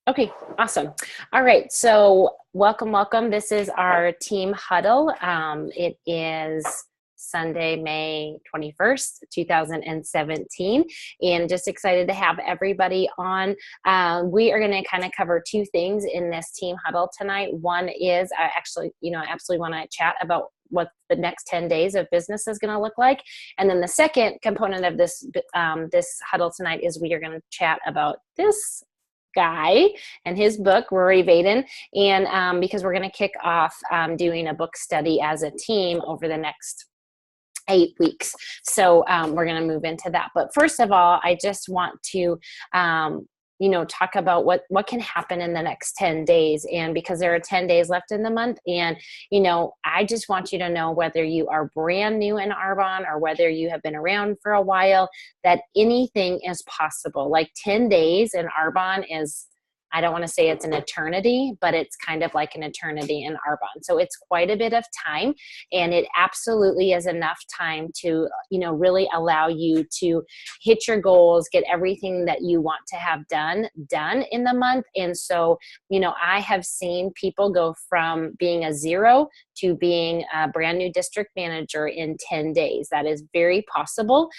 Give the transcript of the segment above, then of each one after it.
Okay, awesome. All right, so welcome. This is our team huddle. It is Sunday, May 21st, 2017, and just excited to have everybody on. We are going to kind of cover two things in this team huddle tonight. One is I absolutely want to chat about what the next 10 days of business is going to look like. And then the second component of this huddle tonight is we are going to chat about this guy and his book, Rory Vaden, and because we're going to kick off doing a book study as a team over the next 8 weeks. So we're going to move into that. But first of all, I just want to talk about what can happen in the next 10 days. And because there are 10 days left in the month, and I just want you to know, whether you are brand new in Arbonne or whether you have been around for a while, that anything is possible. Like 10 days in Arbonne is, I don't want to say it's an eternity, but it's kind of like an eternity in Arbonne. So it's quite a bit of time, and it absolutely is enough time to, really allow you to hit your goals, get everything that you want to have done in the month. And so, I have seen people go from being a 0 to being a brand new district manager in 10 days. That is very possible,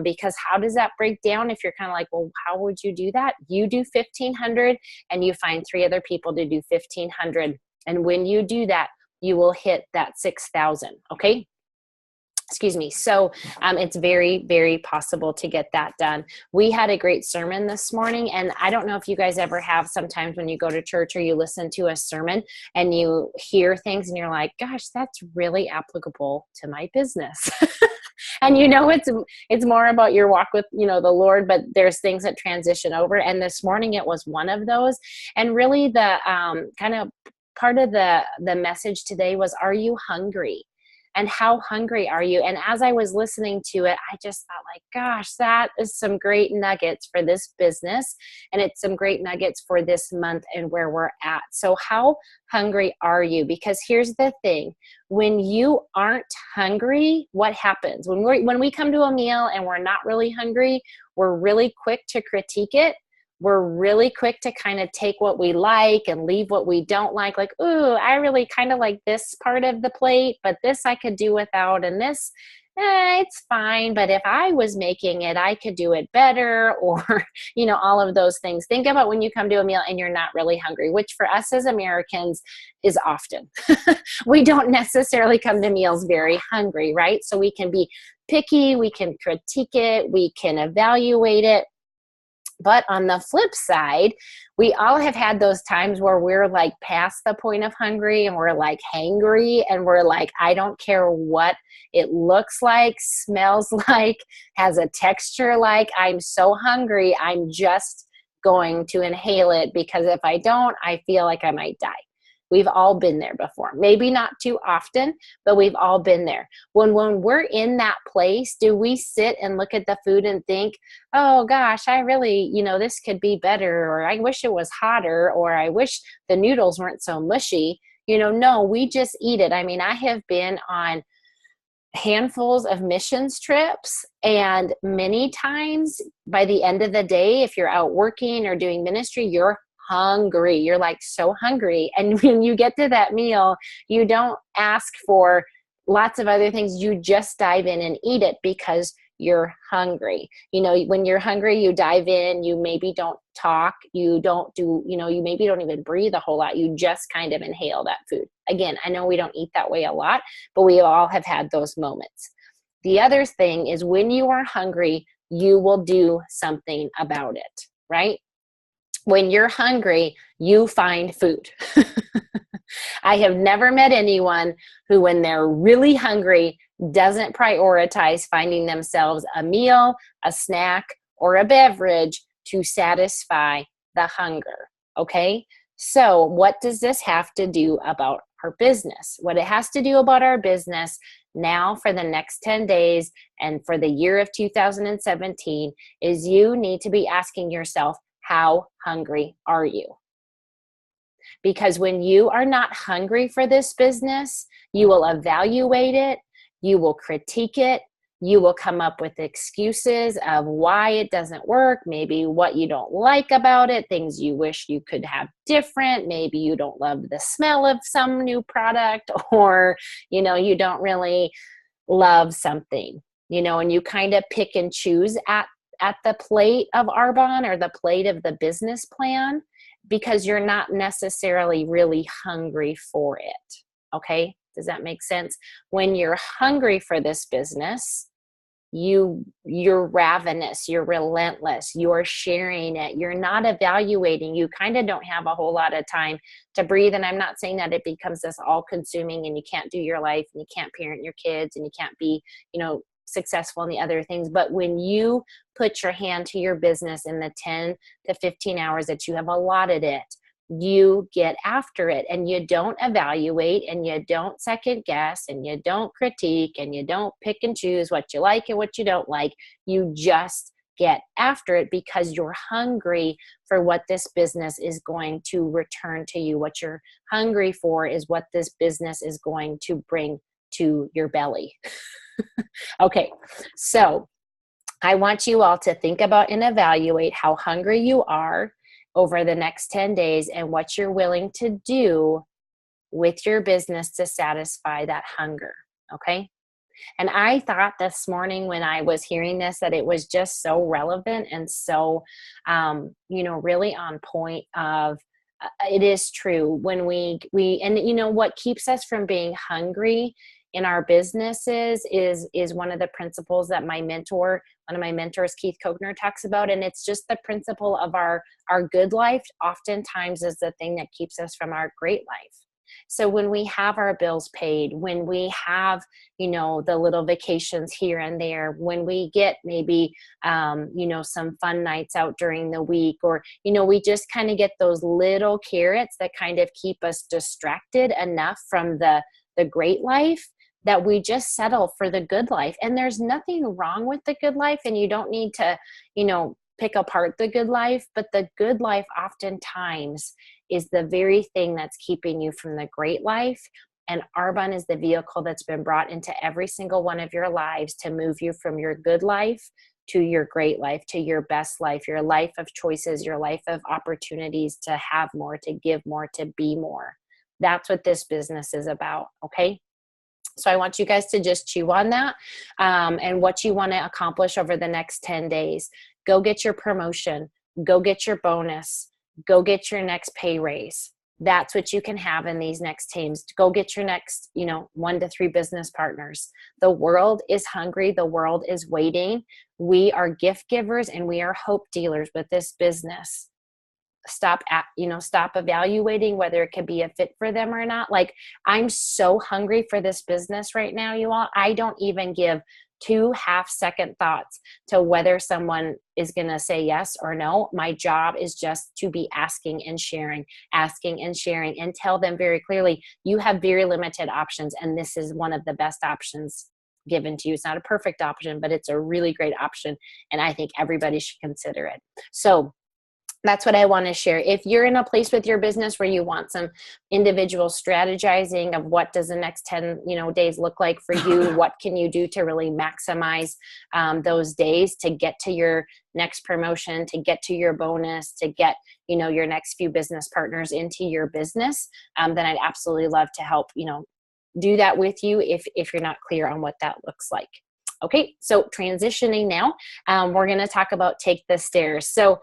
because how does that break down? If you're kind of like, well, how would you do that? You do 1,500 and you find 3 other people to do 1,500. And when you do that, you will hit that 6,000. Okay. Excuse me. So it's very, very possible to get that done. We had a great sermon this morning, and I don't know if you guys ever have, sometimes when you go to church or you listen to a sermon and you hear things and you're like, gosh, that's really applicable to my business. And it's more about your walk with the Lord, but there's things that transition over. And this morning it was one of those. And really the kind of part of the message today was, are you hungry? And how hungry are you? And as I was listening to it, I just thought, like, gosh, that is some great nuggets for this business. And it's some great nuggets for this month and where we're at. So how hungry are you? Because here's the thing. When you aren't hungry, what happens? When we come to a meal and we're not really hungry, we're really quick to critique it. We're really quick to kind of take what we like and leave what we don't like. Like, ooh, I really kind of like this part of the plate, but this I could do without, and this, it's fine. But if I was making it, I could do it better, or, all of those things. Think about when you come to a meal and you're not really hungry, which for us as Americans is often. We don't necessarily come to meals very hungry, right? So we can be picky, we can critique it, we can evaluate it. But on the flip side, we all have had those times where we're like past the point of hungry and we're like hangry and we're like, I don't care what it looks like, smells like, has a texture like. I'm so hungry, I'm just going to inhale it, because if I don't, I feel like I might die. We've all been there before. Maybe not too often, but we've all been there. When we're in that place, do we sit and look at the food and think, oh gosh, I really, this could be better, or I wish it was hotter, or I wish the noodles weren't so mushy? No, we just eat it. I mean, I have been on handfuls of missions trips, and many times by the end of the day, if you're out working or doing ministry, you're hungry. You're like so hungry. And when you get to that meal, you don't ask for lots of other things. You just dive in and eat it because you're hungry. When you're hungry, you dive in, you maybe don't talk, you don't do, you maybe don't even breathe a whole lot. You just kind of inhale that food. Again, I know we don't eat that way a lot, but we all have had those moments. The other thing is, when you are hungry, you will do something about it, right? When you're hungry, you find food. I have never met anyone who, when they're really hungry, doesn't prioritize finding themselves a meal, a snack, or a beverage to satisfy the hunger. Okay? So what does this have to do about our business? What it has to do about our business now for the next 10 days and for the year of 2017 is, you need to be asking yourself, how hungry are you? Because when you are not hungry for this business, you will evaluate it, you will critique it, You will come up with excuses of why it doesn't work, maybe what you don't like about it, things you wish you could have different. Maybe you don't love the smell of some new product, or, you don't really love something, and you kind of pick and choose at the plate of Arbonne, or the plate of the business plan, because you're not necessarily really hungry for it. Okay? Does that make sense? When you're hungry for this business, you're ravenous, you're relentless, you're sharing it, you're not evaluating, you kind of don't have a whole lot of time to breathe. And I'm not saying that it becomes this all consuming and you can't do your life and you can't parent your kids and you can't be, successful in the other things. But when you put your hand to your business in the 10 to 15 hours that you have allotted it, you get after it, and you don't evaluate, and you don't second guess, and you don't critique, and you don't pick and choose what you like and what you don't like. You just get after it because you're hungry for what this business is going to return to you. What you're hungry for is what this business is going to bring to your belly. Okay, so I want you all to think about and evaluate how hungry you are over the next 10 days and what you're willing to do with your business to satisfy that hunger. Okay. And I thought this morning when I was hearing this that it was just so relevant and so, really on point of it is true when we, and what keeps us from being hungry in our businesses is one of the principles that one of my mentors, Keith Kochner, talks about. And it's just the principle of our good life oftentimes is the thing that keeps us from our great life. So when we have our bills paid, when we have, the little vacations here and there, when we get maybe, some fun nights out during the week, or, we just kind of get those little carrots that kind of keep us distracted enough from the great life, that we just settle for the good life. And there's nothing wrong with the good life, and you don't need to, pick apart the good life, but the good life oftentimes is the very thing that's keeping you from the great life. And Arbonne is the vehicle that's been brought into every single one of your lives to move you from your good life to your great life, to your best life, your life of choices, your life of opportunities to have more, to give more, to be more. That's what this business is about. Okay. So I want you guys to just chew on that and what you want to accomplish over the next 10 days. Go get your promotion. Go get your bonus. Go get your next pay raise. That's what you can have in these next teams. Go get your next, 1 to 3 business partners. The world is hungry. The world is waiting. We are gift givers and we are hope dealers with this business. Stop evaluating whether it could be a fit for them or not. Like, I'm so hungry for this business right now, you all. I don't even give 2 half-second thoughts to whether someone is going to say yes or no. My job is just to be asking and sharing, and tell them very clearly, you have very limited options, and this is one of the best options given to you. It's not a perfect option, but it's a really great option, and I think everybody should consider it. So that's what I want to share. If you're in a place with your business where you want some individual strategizing of what does the next 10, days look like for you, what can you do to really maximize those days to get to your next promotion, to get to your bonus, to get, your next few business partners into your business, then I'd absolutely love to help, do that with you if you're not clear on what that looks like. Okay, so transitioning now, we're going to talk about Take the Stairs. So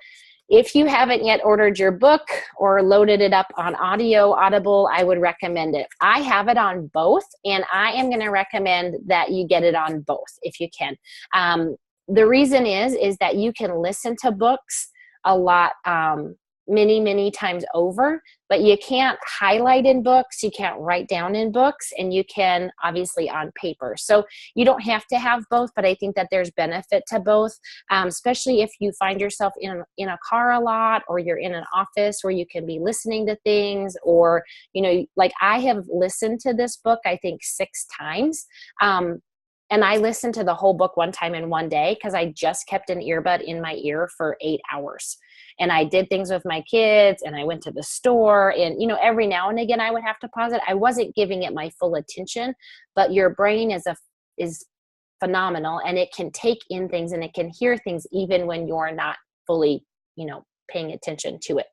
if you haven't yet ordered your book or loaded it up on Audible, I would recommend it. I have it on both, and I am going to recommend that you get it on both if you can. The reason is that you can listen to books a lot, many times over, but you can't highlight in books, you can't write down in books, and you can obviously on paper. So you don't have to have both, but I think that there's benefit to both, especially if you find yourself in a car a lot, or you're in an office where you can be listening to things, or, like I have listened to this book, I think 6 times. And I listened to the whole book one time in one day because I just kept an earbud in my ear for 8 hours. And I did things with my kids, and I went to the store, and, every now and again I would have to pause it. I wasn't giving it my full attention, but your brain is phenomenal, and it can take in things and it can hear things even when you're not fully, paying attention to it.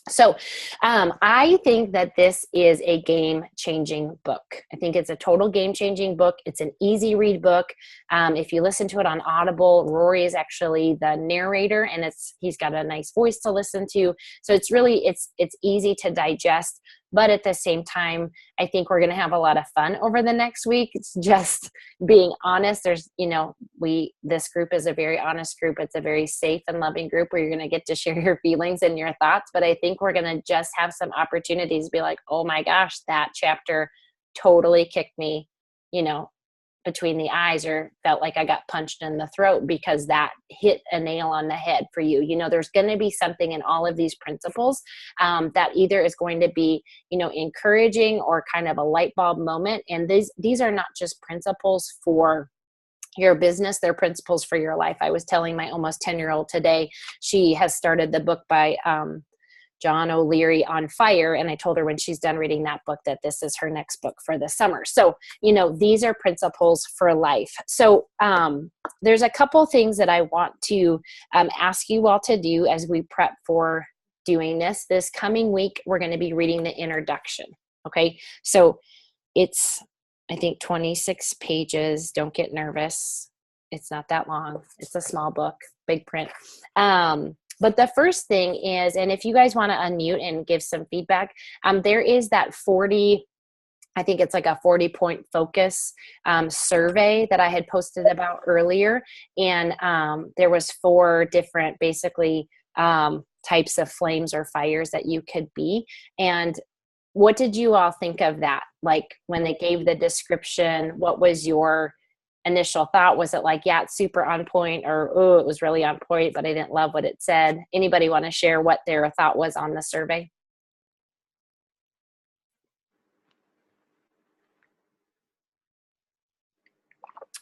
So I think that this is a game-changing book. I think it's a total game-changing book. It's an easy read book. If you listen to it on Audible, Rory is actually the narrator, and he's got a nice voice to listen to. So it's really, it's easy to digest. But at the same time, I think we're going to have a lot of fun over the next week. It's just being honest. There's, this group is a very honest group. It's a very safe and loving group where you're going to get to share your feelings and your thoughts. But I think we're going to just have some opportunities to be like, oh my gosh, that chapter totally kicked me, between the eyes, or felt like I got punched in the throat because that hit a nail on the head for you. There's going to be something in all of these principles that either is going to be, encouraging or kind of a light bulb moment. And these are not just principles for your business, they're principles for your life. I was telling my almost 10-year-old today, she has started the book by John O'Leary, On Fire. And I told her when she's done reading that book that this is her next book for the summer. So, these are principles for life. So there's a couple things that I want to ask you all to do as we prep for doing this. This coming week, we're going to be reading the introduction. Okay. So it's, I think, 26 pages. Don't get nervous. It's not that long. It's a small book, big print. But the first thing is, and if you guys want to unmute and give some feedback, there is that 40, I think it's like a 40-point focus survey that I had posted about earlier. And there was 4 different, basically, types of flames or fires that you could be. And what did you all think of that? Like when they gave the description, what was your initial thought? Was it like, yeah, it's super on point, or, oh, it was really on point, but I didn't love what it said? Anybody want to share what their thought was on the survey?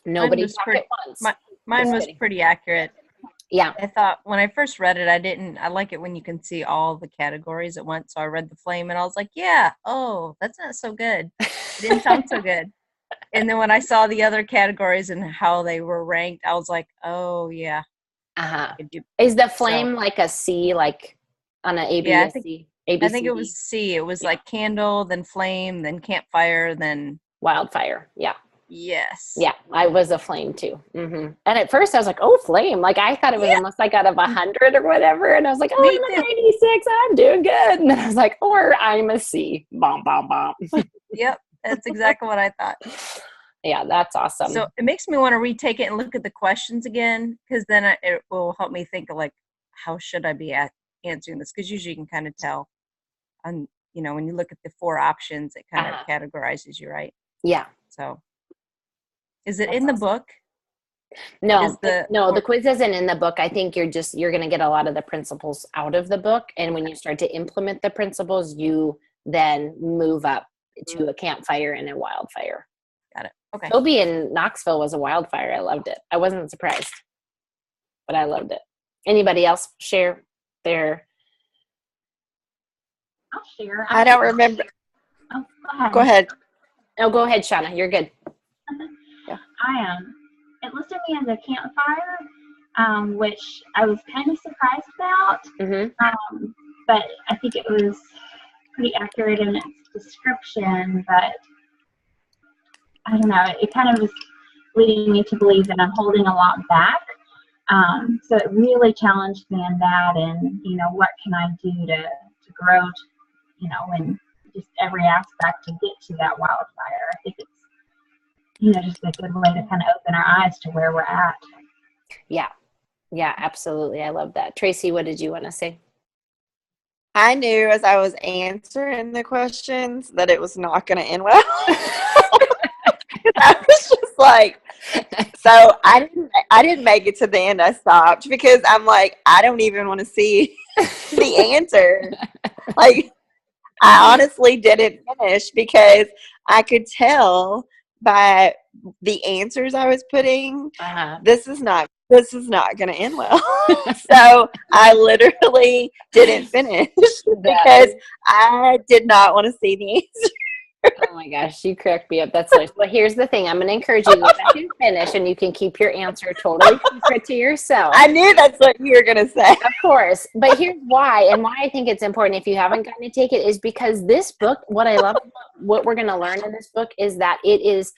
Nobody talk at once. Mine was pretty accurate. Yeah. I thought when I first read it, I like it when you can see all the categories at once. So I read the flame and I was like, yeah, oh, that's not so good. It didn't sound so good. And then when I saw the other categories and how they were ranked, I was like, oh, yeah. Uh-huh. Is the flame like a C, like on an A, B, yeah, C? I think it was C. It was like candle, then flame, then campfire, then wildfire. Yeah. Yes. Yeah, I was a flame too. Mm-hmm. And at first I was like, oh, flame. Like I thought it was almost like out of 100 or whatever. And I was like, oh, I'm a 96. I'm doing good. And then I was like, or I'm a C. Bomb, bomb, bomb. Yep. That's exactly what I thought. Yeah, that's awesome. So it makes me want to retake it and look at the questions again, because then it will help me think of like, how should I be answering this? Because usually you can kind of tell on, when you look at the 4 options, it kind of categorizes you, right? Yeah. So is it in the book? No, the quiz isn't in the book. I think you're going to get a lot of the principles out of the book. And when you start to implement the principles, you then move up to a campfire and a wildfire. Got it. Okay. Toby in Knoxville was a wildfire. I loved it. I wasn't surprised, but I loved it. Anybody else share their? I'll share. I don't remember. Oh, go ahead. No, go ahead, Shauna. You're good. Yeah. I am. It listed me as a campfire, which I was kind of surprised about. Mm-hmm. But I think it was pretty accurate in its description. But I don't know. It kind of was leading me to believe that I'm holding a lot back. So it really challenged me in that, and what can I do to grow, in just every aspect to get to that wildfire. I think it's just a good way to kind of open our eyes to where we're at. Yeah, absolutely. I love that. Tracy, what did you want to say? I knew as I was answering the questions that it was not going to end well. I was just like, so I didn't make it to the end. I stopped because I'm like, I don't even want to see the answer. Like, I honestly didn't finish because I could tell by the answers I was putting, this is not going to end well. So I literally didn't finish because I did not want to see the answer. Oh my gosh, you cracked me up. That's hilarious. Well, here's the thing. I'm going to encourage you to go back and finish, and you can keep your answer totally secret to yourself. I knew that's what you were going to say. Of course. But here's why, and why I think it's important if you haven't gotten to take it, is because this book, what I love about what we're going to learn in this book is that it is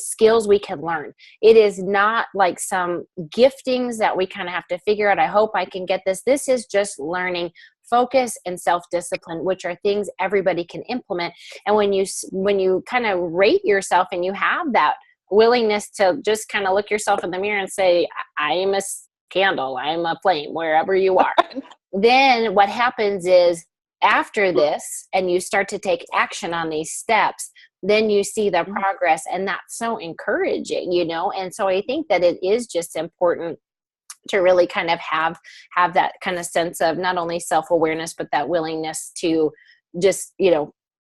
skills we can learn. It is not like some giftings that we kind of have to figure out. I hope I can get this. This is just learning focus and self-discipline, which are things everybody can implement. And when you kind of rate yourself and you have that willingness to just kind of look yourself in the mirror and say, I am a candle, I am a flame, wherever you are. Then what happens is after this, and you start to take action on these steps, then you see the progress, and that's so encouraging, And so I think that it is just important to really kind of have that kind of sense of not only self-awareness, but that willingness to just,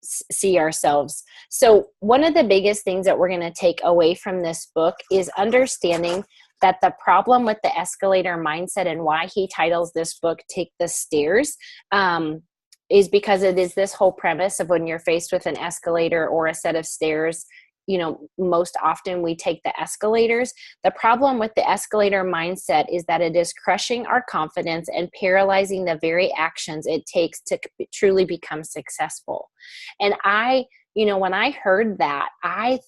see ourselves. So one of the biggest things that we're going to take away from this book is understanding that the problem with the escalator mindset, and why he titles this book Take the Stairs, is because it is this whole premise of when you're faced with an escalator or a set of stairs, most often we take the escalators. The problem with the escalator mindset is that it is crushing our confidence and paralyzing the very actions it takes to truly become successful. And when I heard that, I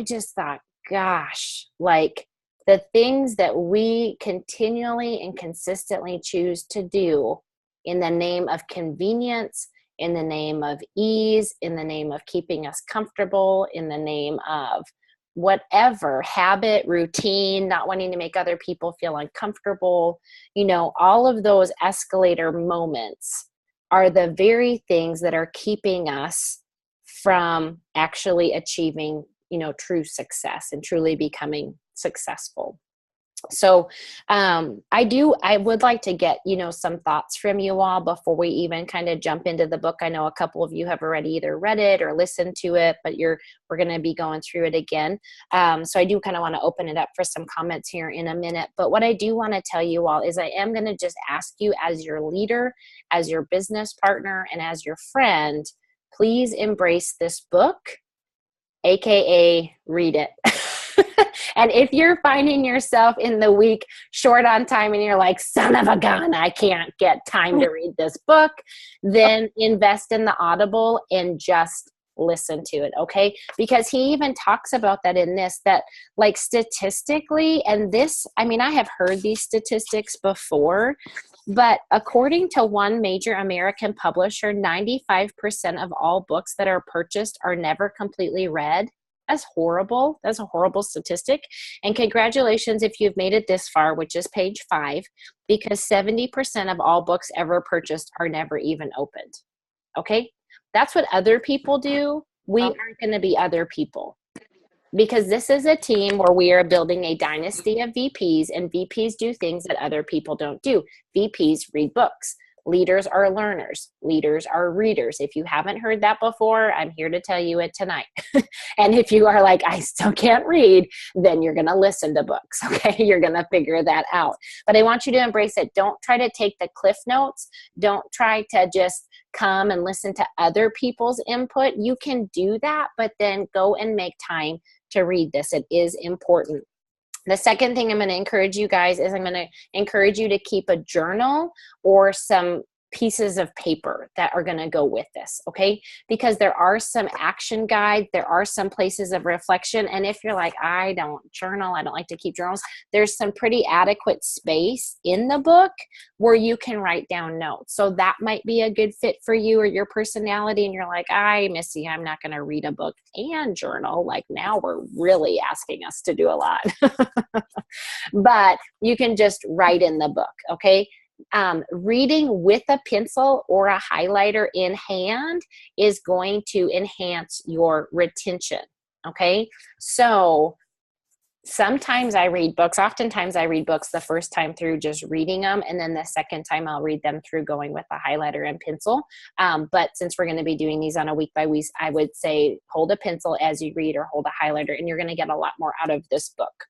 just thought, gosh, like the things that we continually and consistently choose to do in the name of convenience, in the name of ease, in the name of keeping us comfortable, in the name of whatever, habit, routine, not wanting to make other people feel uncomfortable, all of those escalator moments are the very things that are keeping us from actually achieving, true success and truly becoming successful. So I would like to get, some thoughts from you all before we even kind of jump into the book. I know a couple of you have already either read it or listened to it, but we're going to be going through it again. So I do kind of want to open it up for some comments here in a minute. But what I do want to tell you all is I am going to just ask you, as your leader, as your business partner, and as your friend, please embrace this book, AKA read it. And if you're finding yourself in the week short on time and you're like, son of a gun, I can't get time to read this book, then invest in the Audible and just listen to it, okay? Because he even talks about that in this, that like statistically, and this, I have heard these statistics before, but according to one major American publisher, 95% of all books that are purchased are never completely read. That's horrible. That's a horrible statistic. And congratulations if you've made it this far, which is page 5, because 70% of all books ever purchased are never even opened. Okay? That's what other people do. We aren't going to be other people, because this is a team where we are building a dynasty of VPs, and VPs do things that other people don't do. VPs read books. Leaders are learners. Leaders are readers. If you haven't heard that before, I'm here to tell you it tonight. And if you are like, I still can't read, then you're going to listen to books. Okay. You're going to figure that out. But I want you to embrace it. Don't try to take the cliff notes. Don't try to just come and listen to other people's input. You can do that, but then go and make time to read this. It is important. The second thing I'm going to encourage you guys is I'm going to encourage you to keep a journal or some pieces of paper that are going to go with this, okay? Because there are some action guides, there are some places of reflection, and if you're like, I don't journal, I don't like to keep journals, there's some pretty adequate space in the book where you can write down notes. So that might be a good fit for you or your personality, and you're like, Missy, I'm not going to read a book and journal. Like, now we're really asking us to do a lot. But you can just write in the book, okay? Reading with a pencil or a highlighter in hand is going to enhance your retention. Okay. So sometimes I read books, oftentimes I read books the first time through just reading them. And then the second time I'll read them through going with a highlighter and pencil. But since we're going to be doing these on a week by week, I would say hold a pencil as you read or hold a highlighter, and you're going to get a lot more out of this book.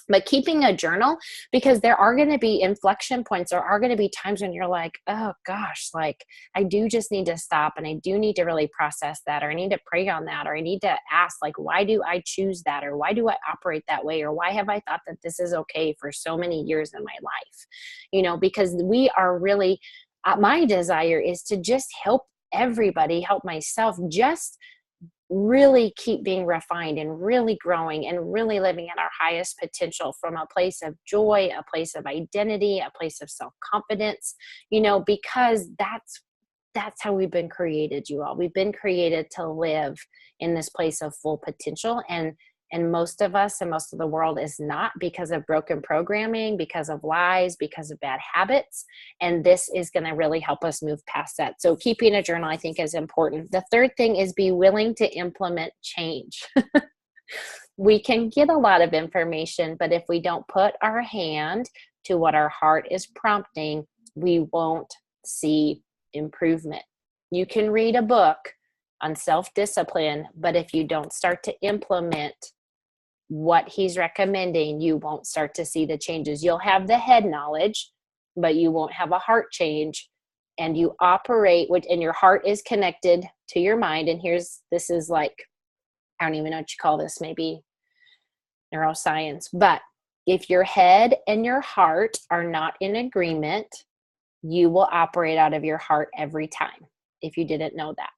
But keeping a journal, because there are going to be inflection points, there are going to be times when you're like, oh gosh, like I do just need to stop, and I do need to really process that, or I need to pray on that, or I need to ask, like, why do I choose that, or why do I operate that way, or why have I thought that this is okay for so many years in my life? Because we are really, my desire is to just help everybody, help myself, just really keep being refined and really growing and really living at our highest potential from a place of joy, a place of identity, a place of self-confidence, because that's how we've been created, you all. We've been created to live in this place of full potential. And most of us and most of the world is not, because of broken programming, because of lies, because of bad habits. And this is going to really help us move past that. So keeping a journal, I think, is important. The third thing is be willing to implement change. We can get a lot of information, but if we don't put our hand to what our heart is prompting, we won't see improvement. You can read a book on self-discipline, but if you don't start to implement what he's recommending, you won't start to see the changes. You'll have the head knowledge, but you won't have a heart change. And you operate and your heart is connected to your mind. And this is like, I don't even know what you call this, maybe neuroscience. But if your head and your heart are not in agreement, you will operate out of your heart every time, if you didn't know that.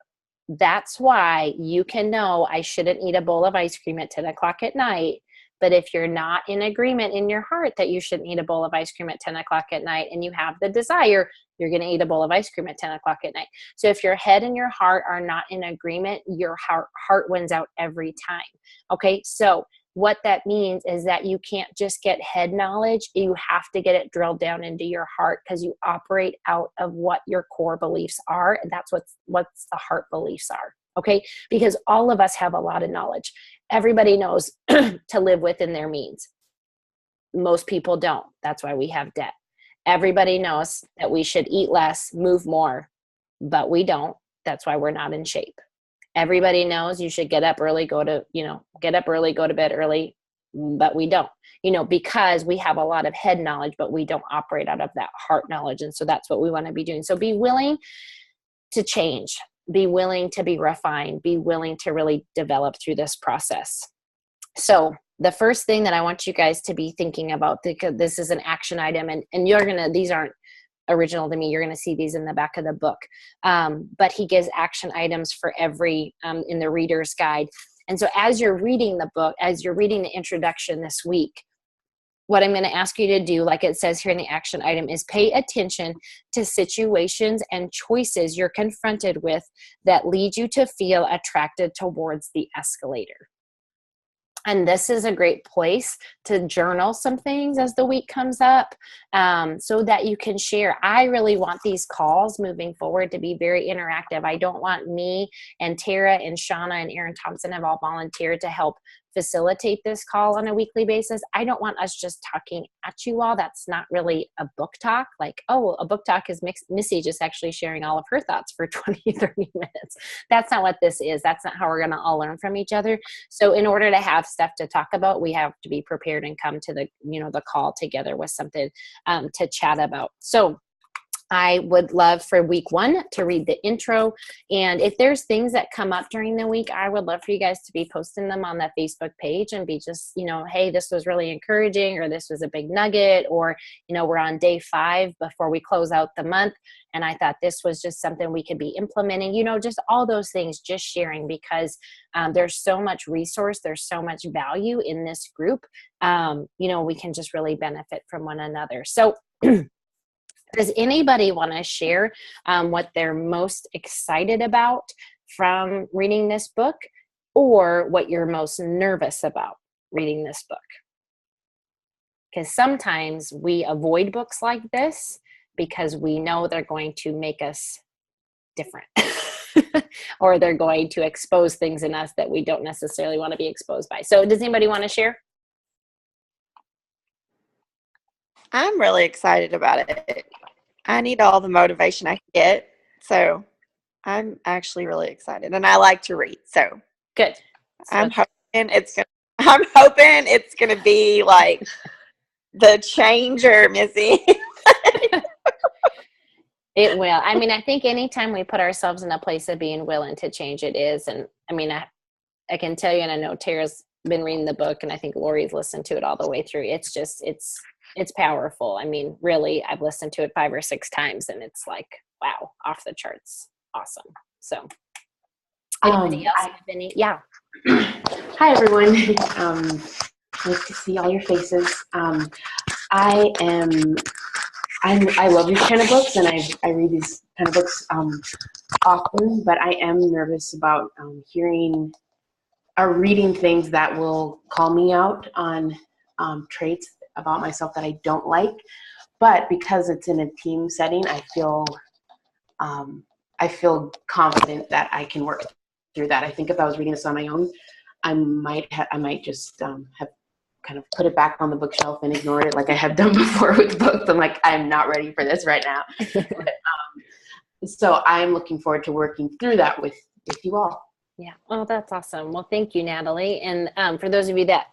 That's why you can know I shouldn't eat a bowl of ice cream at 10 o'clock at night. But if you're not in agreement in your heart that you shouldn't eat a bowl of ice cream at 10 o'clock at night, and you have the desire, you're going to eat a bowl of ice cream at 10 o'clock at night. So if your head and your heart are not in agreement, your heart wins out every time. Okay, so what that means is that you can't just get head knowledge. You have to get it drilled down into your heart, because you operate out of what your core beliefs are. And that's what's the heart beliefs are. Okay. Because all of us have a lot of knowledge. Everybody knows to live within their means. Most people don't. That's why we have debt. Everybody knows that we should eat less, move more, but we don't. That's why we're not in shape. Everybody knows you should get up early, go to bed early, but we don't, because we have a lot of head knowledge, but we don't operate out of that heart knowledge. And so that's what we want to be doing. So be willing to change, be willing to be refined, be willing to really develop through this process. So the first thing that I want you guys to be thinking about, because this is an action item, and these aren't original to me. You're going to see these in the back of the book. But he gives action items for every, in the reader's guide. And so as you're reading the book, as you're reading the introduction this week, what I'm going to ask you to do, like it says here in the action item, is pay attention to situations and choices you're confronted with that lead you to feel attracted towards the escalator. And this is a great place to journal some things as the week comes up, so that you can share. I really want these calls moving forward to be very interactive. I don't want me and Tara and Shauna and Aaron Thompson have all volunteered to help facilitate this call on a weekly basis. I don't want us just talking at you all. That's not really a book talk. Like, oh, a book talk is Missy just actually sharing all of her thoughts for 20, 30 minutes. That's not what this is. That's not how we're going to all learn from each other. So in order to have stuff to talk about, we have to be prepared and come to the call together with something to chat about. So I would love for week 1 to read the intro. And if there's things that come up during the week, I would love for you guys to be posting them on that Facebook page and be just, hey, this was really encouraging, or this was a big nugget, or, we're on day 5 before we close out the month, and I thought this was just something we could be implementing, just all those things, just sharing, because there's so much resource, there's so much value in this group. We can just really benefit from one another. So does anybody want to share what they're most excited about from reading this book, or what you're most nervous about reading this book? Because sometimes we avoid books like this because we know they're going to make us different or they're going to expose things in us that we don't necessarily want to be exposed by. So does anybody want to share? I'm really excited about it. I need all the motivation I can get. So I'm actually really excited, and I like to read. So good. I'm hoping it's going to I'm hoping it's going to be like the changer, Missy. It will. I mean, I think anytime we put ourselves in a place of being willing to change, it is. And I mean, I can tell you, and I know Tara's been reading the book, and I think Lori's listened to it all the way through. It's just, it's powerful. I mean, really, I've listened to it 5 or 6 times, and it's like, wow, off the charts. Awesome. So anybody else have any? Yeah. Hi, everyone. Nice to see all your faces. I love these kind of books, and I read these kind of books often, but I am nervous about hearing or reading things that will call me out on traits about myself that I don't like. But because it's in a team setting, I feel confident that I can work through that. I think if I was reading this on my own, I might just have kind of put it back on the bookshelf and ignored it like I have done before with books. I'm like, I'm not ready for this right now. But, so I'm looking forward to working through that with you all. Yeah. Oh, that's awesome. Well, thank you, Natalie. And for those of you that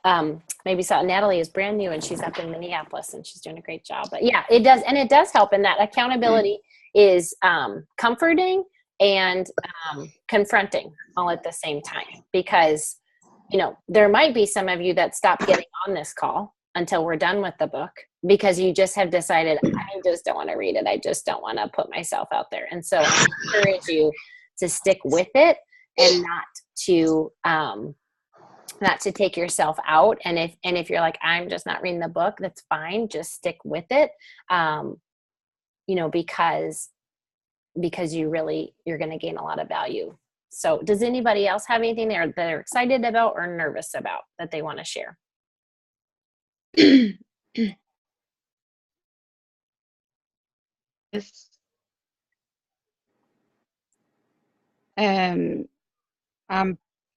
maybe saw, Natalie is brand new and she's up in Minneapolis and she's doing a great job. But yeah, it does. And it does help in that accountability is comforting and confronting all at the same time, because, you know, there might be some of you that stop getting on this call until we're done with the book because you just have decided, I just don't want to read it. I just don't want to put myself out there. And so I encourage you to stick with it and not to take yourself out. And if you're like, I'm just not reading the book, that's fine. Just stick with it. You know, because you're going to gain a lot of value. So does anybody else have anything that they're excited about or nervous about that they want to share?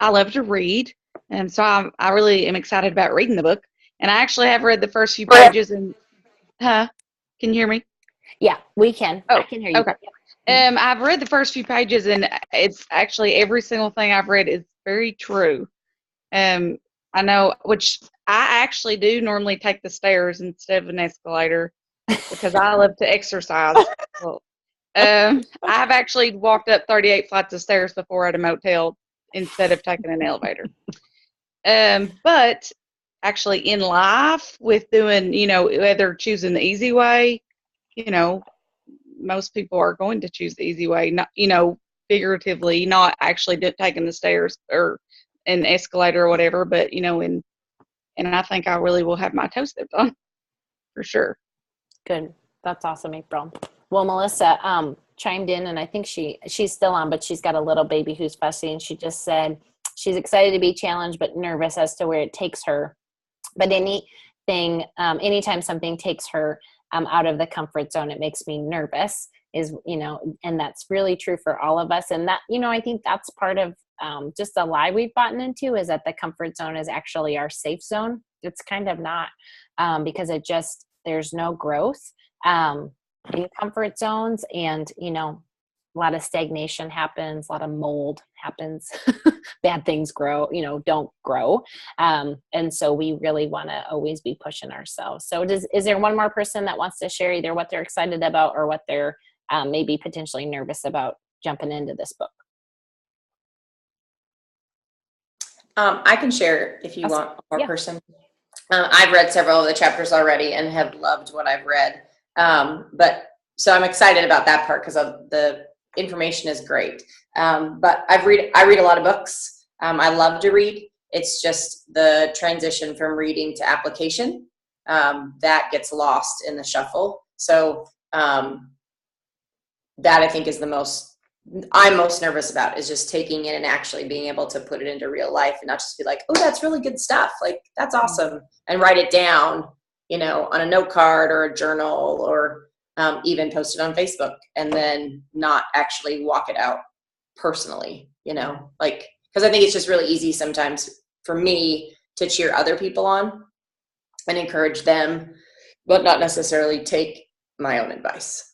I love to read, and so I really am excited about reading the book. And I actually have read the first few pages. And can you hear me? Yeah, we can. Oh, I can hear you. Okay. I've read the first few pages, and it's actually every single thing I've read is very true. I know, which I actually do normally take the stairs instead of an escalator because I love to exercise. Well, I've actually walked up 38 flights of stairs before at a motel instead of taking an elevator. But actually in life with doing, you know, whether choosing the easy way, you know, most people are going to choose the easy way, not, you know, figuratively, not actually taking the stairs or an escalator or whatever, but, you know, and I think I really will have my toes stepped on for sure. Good. That's awesome, April. Well, Melissa chimed in, and I think she's still on, but she's got a little baby who's fussy, and she just said she's excited to be challenged but nervous as to where it takes her. But anytime something takes her out of the comfort zone, it makes me nervous, is, you know, and that's really true for all of us. And that, you know, I think that's part of just a lie we've gotten into, is that the comfort zone is actually our safe zone. It's kind of not, because there's no growth in comfort zones, and, you know, a lot of stagnation happens, a lot of mold happens, bad things don't grow. And so we really want to always be pushing ourselves. So is there one more person that wants to share either what they're excited about or what they're maybe potentially nervous about jumping into this book? I can share if you Awesome. want one more Yeah. person. I've read several of the chapters already and have loved what I've read. So I'm excited about that part because the information is great. But I read a lot of books. I love to read. It's just the transition from reading to application that gets lost in the shuffle. So that I think is I'm most nervous about, is just taking it and actually being able to put it into real life and not just be like, oh, that's really good stuff. Like, that's awesome. And write it down, you know, on a note card or a journal, or even post it on Facebook, and then not actually walk it out personally, you know, like, because I think it's just really easy sometimes for me to cheer other people on and encourage them, but not necessarily take my own advice.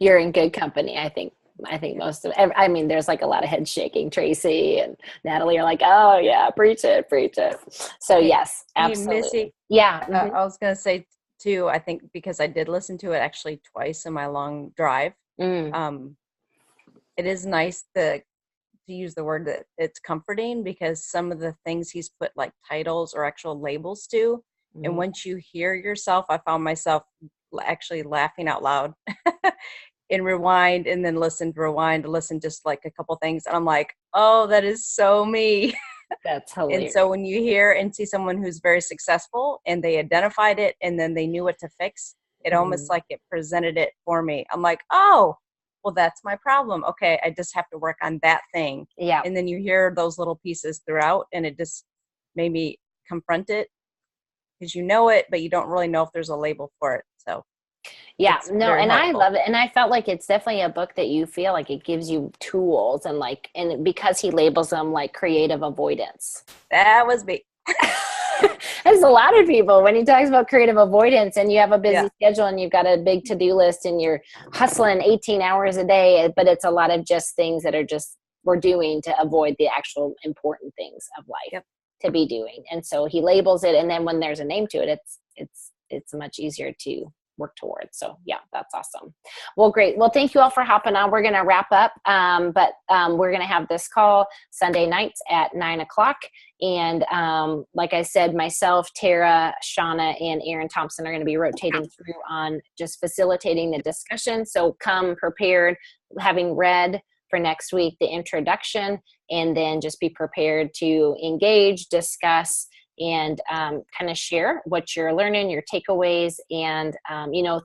You're in good company, I think. I think most of, I mean, there's like a lot of head shaking. Tracy and Natalie are like, oh yeah, preach it, preach it. So Hey, yes, hey, absolutely. Missy, Yeah. Mhm. I was going to say too, I think because I did listen to it actually twice in my long drive, Mm. it is nice to use the word that it's comforting, because some of the things he's put like titles or actual labels to, and once you hear yourself, I found myself actually laughing out loud in rewind, and then rewind, listen, just like a couple things, and I'm like, oh, that is so me. That's And hilarious. so when you hear and see someone who's very successful and they identified it and then they knew what to fix, it almost like it presented it for me. I'm like, oh, well, that's my problem. Okay, I just have to work on that thing. Yeah. And then you hear those little pieces throughout, and it just made me confront it, because you know it, but you don't really know if there's a label for it. So yeah, it's no, very and I helpful. love it. And I felt like it's definitely a book that you feel like it gives you tools and like, and because he labels them like creative avoidance. That was me. There's a lot of people when he talks about creative avoidance and you have a busy Yeah. schedule and you've got a big to-do list and you're hustling 18 hours a day, but it's a lot of just things that are just we're doing to avoid the actual important things of life. Yep. To be doing. And so he labels it, and then when there's a name to it, it's much easier to work towards. So yeah, that's awesome. Well, great. Well, thank you all for hopping on. We're going to wrap up, but we're going to have this call Sunday nights at 9:00. And like I said, myself, Tara, Shauna, and Aaron Thompson are going to be rotating through on just facilitating the discussion. So come prepared, having read for next week the introduction, and then just be prepared to engage, discuss, and kind of share what you're learning, your takeaways. And,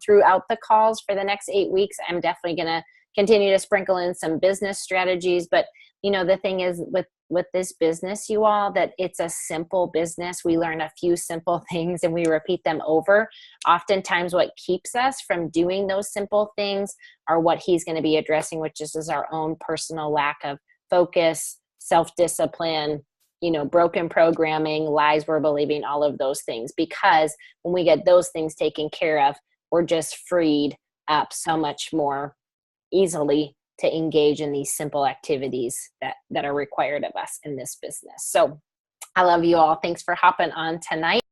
throughout the calls for the next 8 weeks, I'm definitely going to continue to sprinkle in some business strategies. But, the thing is with this business, you all, that it's a simple business. We learn a few simple things and we repeat them over. Oftentimes what keeps us from doing those simple things are what he's going to be addressing, which is our own personal lack of focus, self-discipline, broken programming, lies we're believing, all of those things. Because when we get those things taken care of, we're just freed up so much more easily to engage in these simple activities that are required of us in this business. So I love you all. Thanks for hopping on tonight.